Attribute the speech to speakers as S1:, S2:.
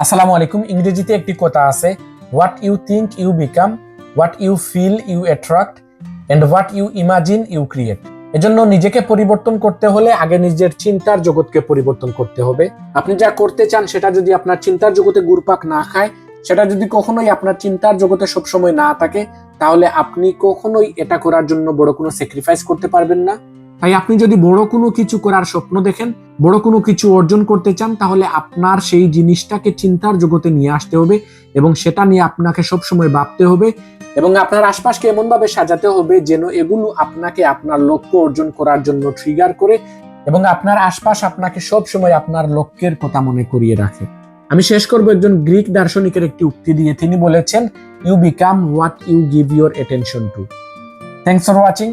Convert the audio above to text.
S1: আসসালামু আলাইকুম। ইংরেজিতে একটি কথা আছে, what you think you become, what you feel you attract, and what you imagine you create. এজন্য নিজেকে পরিবর্তন করতে হলে আগে নিজের চিন্তার জগৎকে পরিবর্তন করতে হবে। আপনি যা করতে চান সেটা যদি আপনার চিন্তার জগতে ঘুরপাক না খায়, সেটা যদি কখনোই আপনার চিন্তার জগতে সবসময় না থাকে, তাহলে আপনি কখনোই এটা করার জন্য বড় কোনো স্যাক্রিফাইস করতে পারবেন না। তাই আপনি যদি বড় কোনো কিছু করার স্বপ্ন দেখেন, বড় কোনো কিছু অর্জন করতে চান, তাহলে আপনার সেই জিনিসটাকে চিন্তার জগতে নিয়ে আসতে হবে এবং সেটা নিয়ে আপনাকে সবসময় ভাবতে হবে এবং আপনার আশপাশকে এমন ভাবে সাজাতে হবে যেন এগুলো আপনাকে আপনার লক্ষ্য অর্জন করার জন্য ট্রিগার করে এবং আপনার আশপাশ আপনাকে সবসময় আপনার লক্ষ্যের কথা মনে করিয়ে রাখে। আমি শেষ করব একজন গ্রিক দার্শনিকের একটি উক্তি দিয়ে। তিনি বলেছেন, you become what you give your attention to. Thanks for watching.